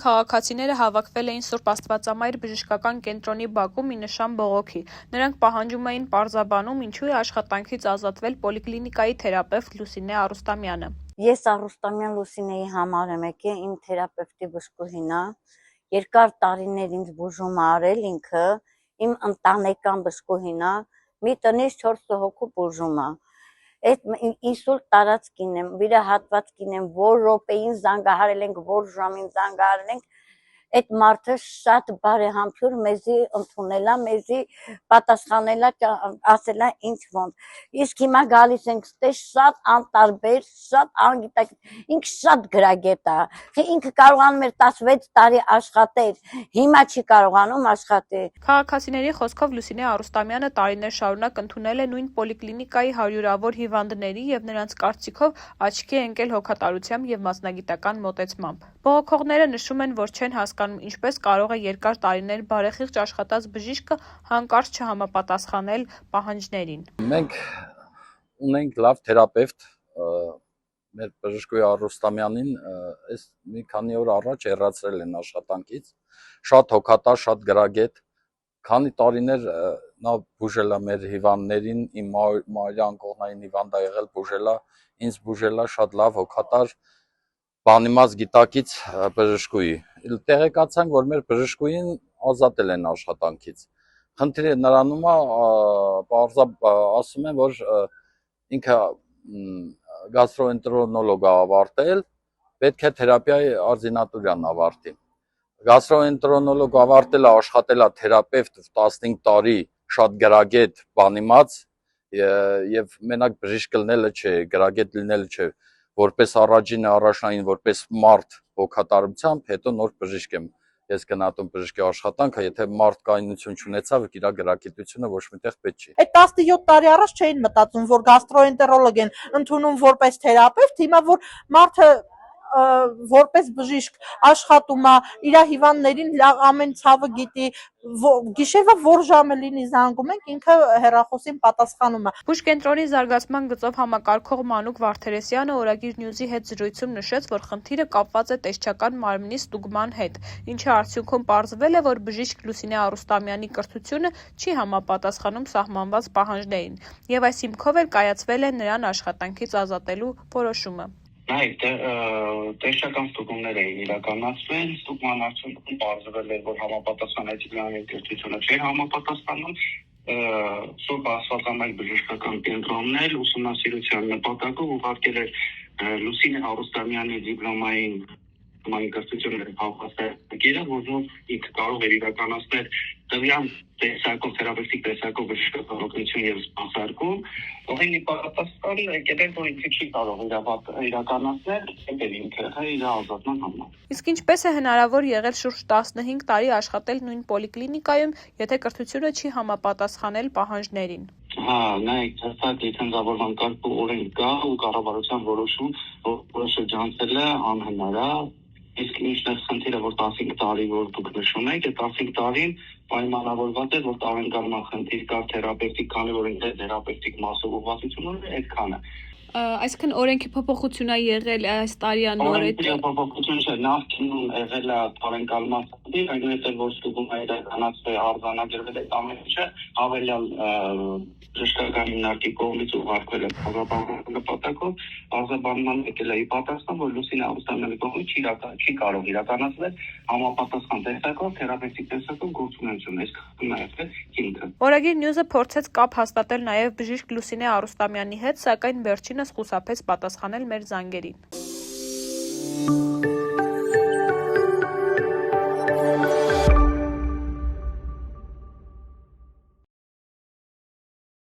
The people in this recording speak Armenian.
Քաղաքացիները հավաքվել էին Սուրբ Աստվածամայր բժշկական կենտրոնի բակում մի նշան բողոքի։ Նրանք պահանջում էին պարզաբանում, ինչու է աշխատանքից ազատվել պոլիկլինիկայի թերապևտ Լուսինե Արուստամյանը։ Ես Արուստամյան Լուսինեի համար եմ եկել, իմ թերապևտի բժշկուհին է, երկար տարիներ ինձ բուժում է արել ինքը, իմ ընտանեկան բժշկուհին է, մի տնից 4 հոգու բուժում է։ Այդ ինսուլտ տարած կին եմ, վիրահատված կին եմ, որ րոպեին զանգահարել ենք, որ ժամին զանգահարել ենք, այդ մարդը շատ բարեհամբույր մեզի ընդունել է, մեզի պատասխանել է, ասել է ինչ ոնց։ Իսկ հիմա գալիս ենք ստե շատ անտարբեր, շատ անգիտակ, ինքը շատ գրագետ է, թե ինքը կարողանում էր 16 տարի աշխատել, հիմա չի կարողանում աշխատել։ Քաղաքացիների խոսքով Լուսինե Արուստամյանը տարիներ շարունակ ընդունել է նույն պոլիկլինիկայի հարյուրավոր հիվանդների եւ նրանց կարծիքով աչքի է ընկել հոգատարությամբ եւ մասնագիտական մոտեցմամբ։ Բողոքողները նշում են, որ չեն հասկանում, ինչպես կարող է երկար տարիներ բարեխիղճ աշխատած բժիշկը հանկարծ չհամապատասխանել պահանջներին։ Մենք ունենք լավ թերապևտ, մեր բժշկուհի Արուստամյանին այս մի քանի օր առաջ հեռացրել են աշխատանքից, շատ հոգատար, շատ գրագետ, քանի տարիներ նա բուժել է մեր հիվանդներին, իմ մայրյան կողմնային հիվանդ է եղել, բուժել է, ինձ բուժել է, շատ լավ հոգատար, բանիմաց գիտակից բժշկուհի։ Տեղեկացանք, որ մեր բժշկուհին ազատել են աշխատանքից։ Խնդիրը նրանում է, ասում են, որ ինքը գաստրոենտրոնոլոգ է ավարտել, պետք է թերապիայի արձինատուրյան ավարտի։ Գաստրոենտրոնոլոգ ավարտել է, աշխատել է թերապևտ 15 տարի, շատ գրագետ, բանիմաց եւ մենակ բժիշկ լինելը չէ, գրագետ լինելը չէ, որպես առաջնային, որպես մարդ հոգատարությամբ, հետո նոր բժիշկ եմ ես գնահատում բժշկի աշխատանքը, եթե մարդկայնություն չունեցավ, իր գրագիտությունը ոչ միտեղ պետք չի։ Այդ 17 տարի առաջ չէին մտածում, որ գաստրոենտերոլոգ են ընդունում որպես թերապևտ, հիմա որ մարդը որպես բժիշկ աշխատում է, իր հիվանդներին ամեն ցավը գիտի, գիշերվա որ ժամը լինի զանգում ենք, ինքը հեռախոսին պատասխանում է։ Բուժկենտրոնի զարգացման գծով համակարգող Մանուկ Վարդերեսյանը Օրագիր Նյուզի հետ զրույցում նշեց, որ խնդիրը կապված է տեսչական մարմնի ստուգման հետ, ինչի արդյունքում պարզվել է, որ բժիշկ Լուսինե Արուստամյանի կրթությունը չի համապատասխանում սահմանված պահանջներին, եւ այս հիմքով էլ կայացվել է նրան աշխատանքից ազատելու որոշումը։ Նայեք, տեսչական ստուգումներ էին իրականացվել, ստուգման արդյունքում պարզվել էր, որ համապատասխանատվության կրթությունը չէր համապատասխանում, Սուրբ Աստվածամայր բժշկական կենտրոնն էլ ուսումնասիրության նպատակով ուղարկել էր Լուսինե Արուստամյանի դիպլոմային կրթությունների փոխհաստատակիրը, որով ինքը կարող էր իրականացնել տվյալ տեսակով թերապևտիկ տեսակով բժշկական օգնություն եւ սպասարկում, ողին պատասխան եկել որ ինքը չի կարող իրականացնել, եկել ինքը իր ազատման համար։ Իսկ ինչպես է հնարավոր եղել շուրջ 15 տարի աշխատել նույն պոլիկլինիկայում, եթե կրթությունը չի համապատասխանել պահանջներին։ Նայեք, հստակ լիցենզավորման կարգ ու օրենք կա ու կառավարության որոշում, որը շրջանցել է անհնար է։ Իսկ ինչն է խնդիրը, որ 15 տարի որ դուք նշում եք, այդ 15 տարին պայմանավորված է, որ տարեկան խնդիր կար թերապևտիկ, քանի որ ինքը թերապևտիկ մասով ուղղվածություն ունի, այդքանը։ Այսինքն օրենքի փոփոխություն է եղել այս տարիանոր փոփոխություն չէ, նախկինում եղել է տարեկան խնդիր, այնուհետև որ ստուգումը իրականացվել արձանագրվել է ամենը, հավելյալ բժշկական հիմնարկի կողմից ուղարկվել է խորհրդանշական նպատակով, արձանագրման եկել է ի պատասխան, որ Լուսինե Արուստամյանի կողմից չի կարող իրականացվել համապատասխան տեսակով թերապևտիկ տեսակով գործունեություն, այսքան է հիմքը։ Օրագիր Նյուզը փորձեց կապ հաստատել նաև բժիշկ Լուսինե Արուստամյանի հետ, սակայն վերջինս խուսափեց պատասխանել մեր զանգերին։